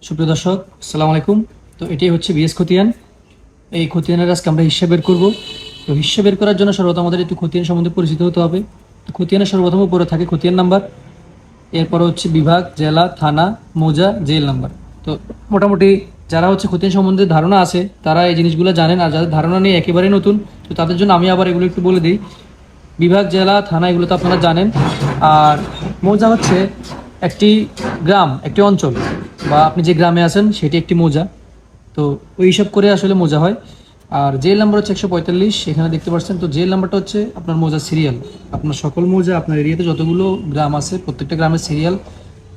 সুপ্রিয় দর্শক, আসসালামু আলাইকুম। তো এটাই হচ্ছে বিএস খতিয়ান। এই খতিয়ানের আজকে আমরা হিসাব বের করব। তো হিসাব বের করার জন্য সর্বপ্রথম আমাদের একটু খতিয়ান সম্বন্ধে পরিচিত হতে হবে। তো খতিয়ানের সর্বপ্রথম উপরে থাকে খতিয়ান নাম্বার, এরপর হচ্ছে বিভাগ, জেলা, থানা, মৌজা, জেল নাম্বার। তো মোটামুটি যারা হচ্ছে খতিয়ান সম্বন্ধে ধারণা আছে তারা এই জিনিসগুলো জানেন, আর যাদের ধারণা নেই একেবারে নতুন, তো তাদের জন্য আমি আবার এগুলো একটু বলে দিই। বিভাগ, জেলা, থানা এগুলো তো আপনারা জানেন। আর মৌজা হচ্ছে একটি গ্রাম, একটি অঞ্চল, বা আপনি যে গ্রামে আছেন সেটি একটি মৌজা। তো ওই হিসাব করে আসলে মৌজা হয়। আর জেল নাম্বার হচ্ছে 145, এখানে দেখতে পাচ্ছেন। তো জেল নাম্বারটা হচ্ছে আপনার মৌজা সিরিয়াল। আপনার সকল মৌজা, আপনার এরিয়াতে যতগুলো গ্রাম আছে প্রত্যেকটা গ্রামের সিরিয়াল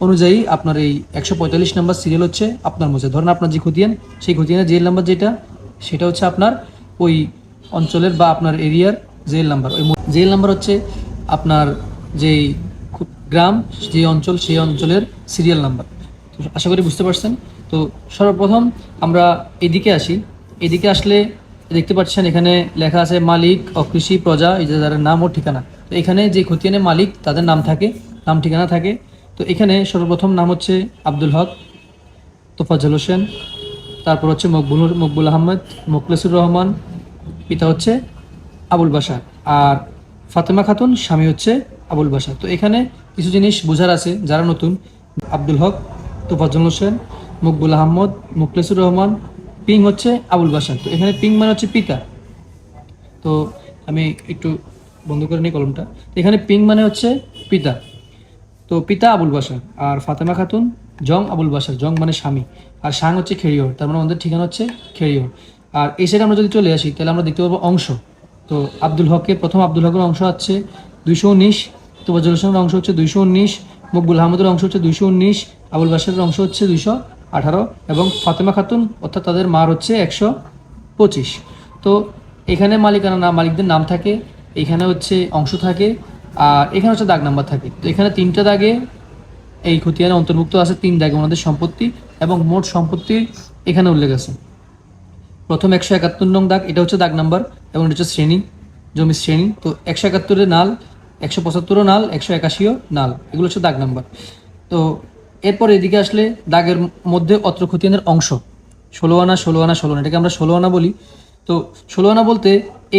অনুযায়ী আপনার এই 145 নাম্বার সিরিয়াল হচ্ছে আপনার মৌজা। ধরেন আপনার যে খতিয়ান, সেই খতিয়ানের জেল নাম্বার যেটা, সেটা হচ্ছে আপনার ওই অঞ্চলের বা আপনার এরিয়ার জেল নাম্বার। ওই জেল নাম্বার হচ্ছে আপনার যেই গ্রাম, যে অঞ্চল, সেই অঞ্চলের সিরিয়াল নাম্বার। তো আশা করি বুঝতে পারছেন। তো সর্বপ্রথম আমরা এদিকে আসি। এদিকে আসলে দেখতে পাচ্ছেন এখানে লেখা আছে মালিক, অকৃষি, প্রজা, এই যে যাদের নাম ও ঠিকানা। তো এখানে যে খতিয়ানে মালিক তাদের নাম থাকে, নাম ঠিকানা থাকে। তো এখানে সর্বপ্রথম নাম হচ্ছে আব্দুল হক, তোফাজ্জল হোসেন, তারপর হচ্ছে মকবুল আহমেদ, মোখলেসুর রহমান, পিতা হচ্ছে আবুল বাশার, আর ফাতেমা খাতুন, স্বামী হচ্ছে আবুল বাশার। তো এখানে কিছু জিনিস বোঝার আছে যারা নতুন। আব্দুল হক, তোফাজ্জল হোসেন, মকবুল আহমদ, মোখলেসুর রহমান, পিং হচ্ছে আবুল বাশার। তো এখানে পিং মানে হচ্ছে পিতা। তো আমি একটু বন্ধ করে নিই কলমটা। তো এখানে পিং মানে হচ্ছে পিতা। তো পিতা আবুল বাশার, আর ফাতেমা খাতুন জং আবুল বাশার, জং মানে স্বামী, আর সাং হচ্ছে খেড়িওর, তার মানে আমাদের ঠিকানা হচ্ছে খেড়িওর। আর এই সাইডে আমরা যদি চলে আসি তাহলে আমরা দেখতে পাবো অংশ। তো আব্দুল হকের প্রথম আব্দুল হকের অংশ আছে 219, তোফাজ্জল হোসেনের অংশ হচ্ছে 219, মকবুল আহমদের অংশ হচ্ছে 219, আবুল বাশারের অংশ হচ্ছে 218, এবং ফাতেমা খাতুন অর্থাৎ তাদের মার হচ্ছে 125। তো এখানে মালিকানা নাম, মালিকদের নাম থাকে, এখানে হচ্ছে অংশ থাকে, আর এখানে হচ্ছে দাগ নাম্বার থাকে। তো এখানে 3টা দাগে এই খতিয়ানে অন্তর্ভুক্ত আছে, 3 দাগে ওনাদের সম্পত্তি এবং মোট সম্পত্তি এখানে উল্লেখ আছে। প্রথম 171 নং দাগ, এটা হচ্ছে দাগ নাম্বার, এবং এটা হচ্ছে শ্রেণী, জমির শ্রেণী। তো 171 নাল, 175 নাল, 181 নাল, এগুলো হচ্ছে দাগ নাম্বার। তো এরপর এদিকে আসলে দাগের মধ্যে অত্র খতিয়ানের অংশ 16 আনা, 16 আনা, 16 আনা, এটাকে আমরা 16 আনা বলি। তো 16 আনা বলতে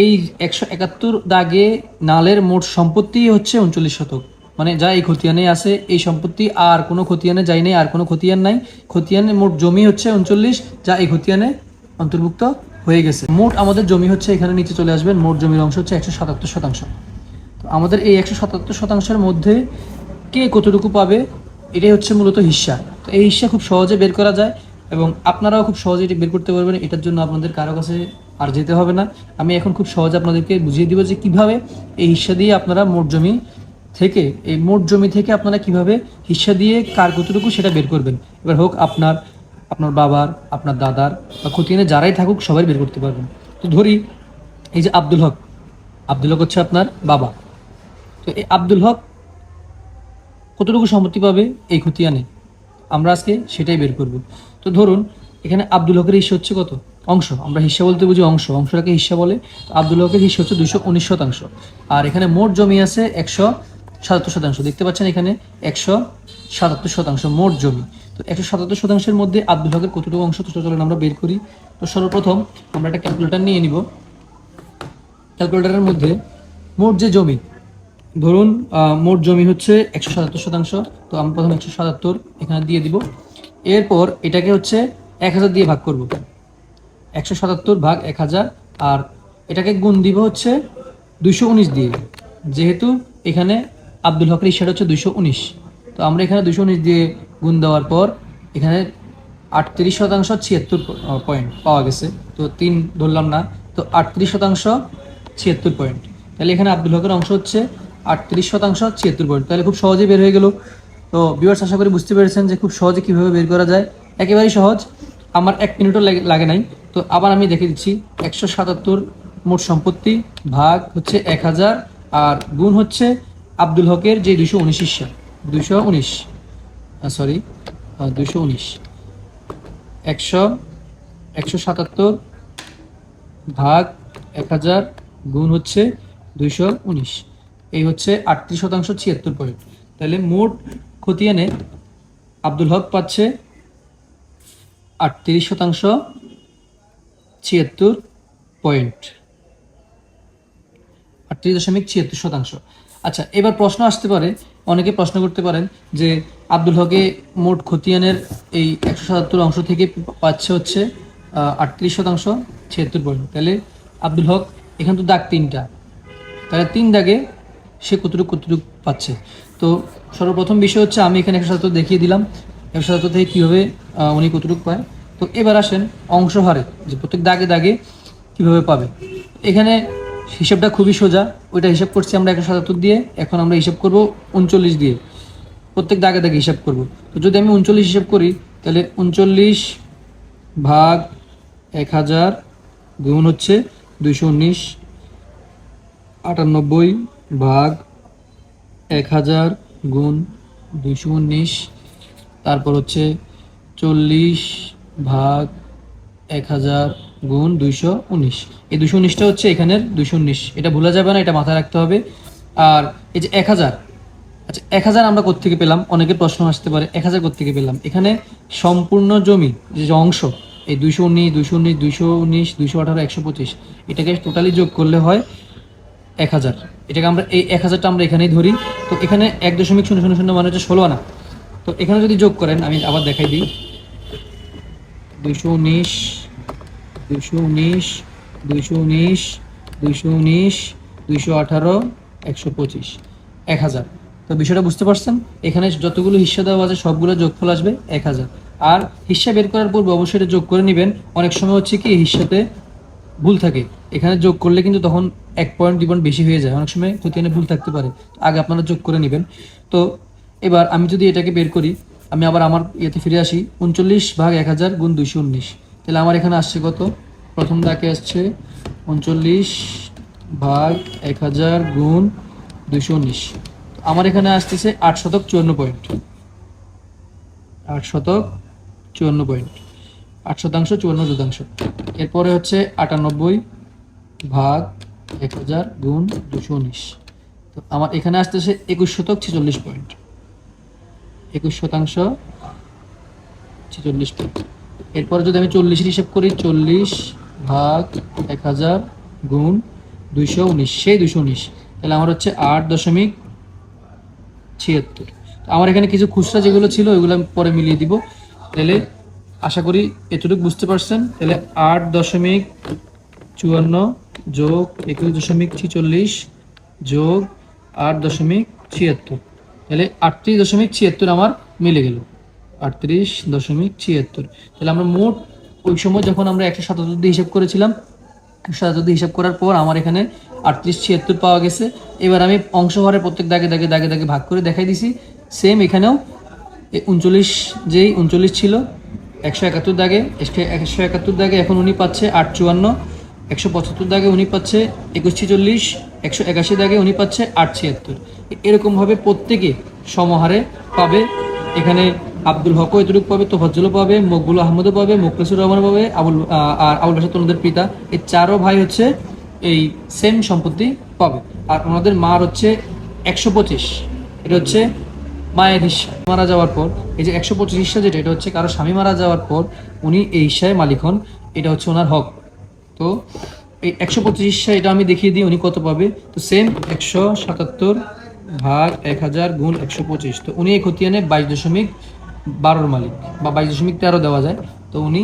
এই 171 দাগে নালের মোট সম্পত্তি হচ্ছে 39 শতক। মানে যা এই খতিয়ানে আছে এই সম্পত্তি, আর কোনো খতিয়ানে যায় নাই, আর কোনো খতিয়ান নাই। খতিয়ানের মোট জমি হচ্ছে 39, যা এই খতিয়ানে অন্তর্ভুক্ত হয়ে গেছে। মোট আমাদের জমি হচ্ছে, এখানে নিচে চলে আসবেন, মোট জমির অংশ হচ্ছে 177 শতাংশ। তো আমাদের এই 177 শতাংশের মধ্যে কে কতটুকু পাবে, এটাই হচ্ছে মূলত হিস্সা। তো এই হিস্সা খুব সহজে বের করা যায়, এবং আপনারাও খুব সহজে এটি বের করতে পারবেন। এটার জন্য আপনাদের কারো কাছে আর যেতে হবে না। আমি এখন খুব সহজে আপনাদেরকে বুঝিয়ে দিব যে কিভাবে এই হিস্সা দিয়ে আপনারা মোট জমি থেকে, এই মোট জমি থেকে আপনারা কিভাবে হিস্সা দিয়ে কার কতটুকু সেটা বের করবেন। এবার হোক আপনার, আপনার বাবার, আপনার দাদার, বা খতিয়ানে যারাই থাকুক সবাই বের করতে পারবেন। তো ধরি এই যে আব্দুল হক, আব্দুল হক হচ্ছে আপনার বাবা। তো এই আব্দুল হক কতটুকু সম্পত্তি পাবে এই খতিয়ানে, আমরা আজকে সেটাই বের করব। তো ধরুন এখানে আব্দুল হকের হিস্সা হচ্ছে কত, অংশ, আমরা হিস্সা বলতে বুঝি অংশ, অংশটাকে হিস্সা বলে। তো আব্দুল হকের হিস্সা হচ্ছে 219 শতাংশ। আর এখানে মোট জমি আছে 177 শতাংশ। দেখতে পাচ্ছেন এখানে 177 শতাংশ মোট জমি। তো 177 শতাংশের মধ্যে আব্দুল হকের কতটুকু অংশ, তো চলুন আমরা বের করি। তো সর্বপ্রথম আমরা একটা ক্যালকুলেটর নিয়ে নিব। ক্যালকুলেটরের মধ্যে মোট যে জমি, ধরুন মোট জমি হচ্ছে 177 শতাংশ। তো আমি প্রথম 177 এখানে দিয়ে দিব। এরপর এটাকে হচ্ছে 1000 দিয়ে ভাগ করব, 177 ভাগ 1000, আর এটাকে গুণ দিব হচ্ছে 219 দিয়ে, যেহেতু এখানে আব্দুল হকের হিসাবটা হচ্ছে 219। তো আমরা এখানে 219 দিয়ে গুণ দেওয়ার পর এখানে 38 শতাংশ 76 পয়েন্ট পাওয়া গেছে। তো 3 ধরলাম না, তো 38 শতাংশ 76 পয়েন্ট। তাহলে এখানে আব্দুল হকের অংশ হচ্ছে 38 শতাংশ 76 পয়েন্ট। তাহলে খুব সহজেই বের হয়ে গেল। তো ভিউয়ার্স, আশা করি বুঝতে পেরেছেন যে খুব সহজে কীভাবে বের করা যায়। একেবারেই সহজ, আমার 1 মিনিটও লাগে নাই। তো আবার আমি দেখে দিচ্ছি, 177 মোট সম্পত্তি ভাগ হচ্ছে 1000, আর গুণ হচ্ছে আব্দুল হকের যে 219 হিস্সা, 219 সরি 219, 177 ভাগ 1000 গুণ হচ্ছে 219, এই হচ্ছে 38 শতাংশ 76 পয়েন্ট। তাহলে মোট খতিয়ানে আব্দুল হক পাচ্ছে 38.76 38.76%। আচ্ছা, এবার প্রশ্ন আসতে পারে, অনেকে প্রশ্ন করতে পারেন যে আব্দুল হকে মোট খতিয়ানের এই 177 অংশ থেকে পাচ্ছে হচ্ছে 38.76 তাহলে আব্দুল হক এখানে তো দাগ 3টা, তাহলে 3 দাগে সে কতটুকু পাচ্ছে। তো সর্বপ্রথম বিষয় হচ্ছে আমি এখানে 177 দেখিয়ে দিলাম, 177 থেকে কীভাবে উনি কতটুকু পায়। তো এবার আসেন অংশ হারে, যে প্রত্যেক দাগে দাগে কীভাবে পাবে। এখানে হিসাবটা খুবই সোজা, ওইটা হিসাব করছি আমরা 177 দিয়ে, এখন আমরা হিসাব করব 39 দিয়ে, প্রত্যেক দাগে দাগে হিসাব করব। তো যদি আমি 39 হিসাব করি তাহলে 39 ভাগ 1000 গুণ হচ্ছে 219, 98 ভাগ 1000 গুণ 219, তারপর হচ্ছে 40 ভাগ 1000 গুণ 219। এই 219টা হচ্ছে এখানের 219, এটা ভুলা যাবে না, এটা মাথায় রাখতে হবে। আর এই যে 1000, আচ্ছা 1000 আমরা কোত্থেকে পেলাম, অনেকের প্রশ্ন আসতে পারে 1000 কোত্থেকে পেলাম। এখানে সম্পূর্ণ জমি যে অংশ, এই 219 219 219 218 125, এটাকে টোটালি যোগ করলে হয় 1000। এটাকে আমরা এই 1000টা আমরা এখানেই ধরি। তো এখানে 1.000 মানে হচ্ছে 16 আনা। তো এখানে যদি যোগ করেন, আমি আবার দেখাই দিই, 219 219 219 219 218 125 1000। তো বিষয়টা বুঝতে পারছেন, এখানে যতগুলো হিস্সা দেওয়া আছে সবগুলো যোগফল আসবে 1000। আর হিস্সা বের করার পূর্বে অবশ্যই এটা যোগ করে নেবেন। অনেক সময় হচ্ছে কি হিস্সাতে ভুল থাকে, এখানে যোগ করলে কিন্তু তখন 1 পয়েন্ট 2 পয়েন্ট বেশি হয়ে যায়, অনেক সময় খতিয়ানে ভুল থাকতে পারে, আগে আপনারা যোগ করে নেবেন। তো এবার আমি যদি এটাকে বের করি, আমি আবার আমার ইয়েতে ফিরে আসি, 39 ভাগ 1000 গুণ 219, তাহলে আমার এখানে আসছে কত, প্রথম দাগে আসছে 39 ভাগ 1000 গুণ 219, আমার এখানে আসতেছে 854 পয়েন্ট, 854 পয়েন্ট, 8 শতাংশ 54 শতাংশ। এরপরে হচ্ছে 98 ভাগ 1000 গুণ 219, তো আমার এখানে আসতেছে 2146 পয়েন্ট, 21% 46 পয়েন্ট। এরপরে যদি আমি 40 হিসাব করি, 40 ভাগ 1000 গুণ 219, সেই 219, তাহলে আমার হচ্ছে 8.76। আমার এখানে কিছু খুচরা যেগুলো ছিল ওইগুলো আমি পরে মিলিয়ে দিব। তাহলে আশা করি এতটুকু বুঝতে পারছেন। তাহলে 8.54 যোগ 21.46 যোগ 8.76, তাহলে 38.76 আমার মিলে গেল, 38.76। তাহলে আমরা মোট ওই সময় যখন আমরা 177 দিয়ে হিসাব করেছিলাম, 177 দিয়ে হিসাব করার পর আমার এখানে 38.76 পাওয়া গেছে। এবার আমি অংশ হরে প্রত্যেক দাগে দাগে দাগে দাগে ভাগ করে দেখাই দিছি। সেম এখানেও 39, যেই 39 ছিল 171 দাগে, 171 দাগে এখন উনি পাচ্ছে 854, 175 দাগে উনি পাচ্ছে 2146, 181 দাগে উনি পাচ্ছে 876। এরকমভাবে প্রত্যেকে সমহারে পাবে। এখানে আব্দুল হকও এতটুকু পাবে, তোফাজ্জলও পাবে, মকবুল আহমদও পাবে, মুখলেসুর রহমান পাবে, আর আবুল বাসাত ওনাদের পিতা, এই 4 ভাই হচ্ছে এই সেম সম্পত্তি পাবে। আর ওনাদের মার হচ্ছে 125, এটা হচ্ছে মায়ের হিস্সা। মারা যাওয়ার পর এই যে 125 হিস্সা যেটা, এটা হচ্ছে কারো স্বামী মারা যাওয়ার পর উনি এই হিস্সায় মালিক হন, এটা হচ্ছে ওনার হক। তো এই 125 হিস্সা এটা আমি দেখিয়ে দিই উনি কত পাবে। তো সেম 177 ভাগ 1000 গুণ 125, তো উনি এই খতিয়ানে 22.12 মালিক, বা 22.13 দেওয়া যায়। তো উনি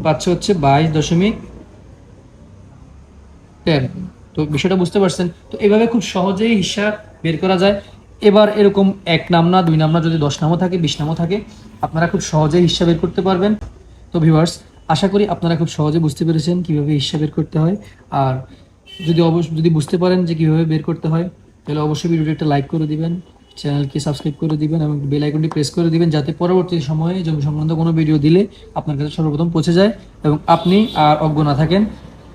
পাচ্ছে হচ্ছে 22.13। তো বিষয়টা বুঝতে পারছেন। তো এভাবে খুব সহজেই হিসাব বের করা যায়। এবার এরকম 1 নাম না 2 নাম না, যদি 10 নামও থাকে 20 নামও থাকে, আপনারা খুব সহজেই হিসাব বের করতে পারবেন। তো ভিউয়ার্স, আশা করি আপনারা খুব সহজে বুঝতে পেরেছেন কিভাবে হিসাব বের করতে হয়। আর যদি বুঝতে পারেন যে কিভাবে বের করতে হয়, তাহলে অবশ্যই ভিডিওটি একটা লাইক করে দিবেন, চ্যানেলকে সাবস্ক্রাইব করে দিবেন এবং বেল আইকনটি প্রেস করে দিবেন, যাতে পরবর্তী সময়ে জমি সংক্রান্ত কোনো ভিডিও দিলে আপনার কাছে সর্বপ্রথম পৌঁছে যায় এবং আপনি আর অজ্ঞ না থাকেন।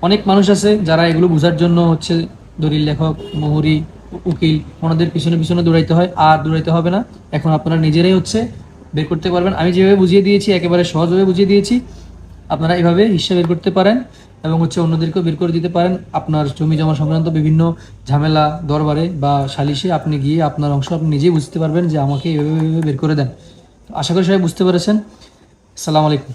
অনেক মানুষ আছে যারা এগুলো বোঝার জন্য হচ্ছে দলিল লেখক, মুহুরি, উকিল, ওনাদের পিছনে পিছনে দৌড়াইতে হয়, আর দৌড়াইতে হবে না। এখন আপনারা নিজেরাই হচ্ছে বের করতে পারবেন। আমি যেভাবে বুঝিয়ে দিয়েছি, একেবারে সহজভাবে বুঝিয়ে দিয়েছি, আপনারা এইভাবে হিসাব বের করতে পারেন এবং হচ্ছে অন্যদেরকেও বের করে দিতে পারেন। আপনার জমি জমা সংক্রান্ত বিভিন্ন ঝামেলা দরবারে বা সালিশে আপনি গিয়ে আপনার অংশ আপনি নিজেই বুঝতে পারবেন যে আমাকে এইভাবে বের করে দেন। তো আশা করি সবাই বুঝতে পেরেছেন। আসসালামু আলাইকুম।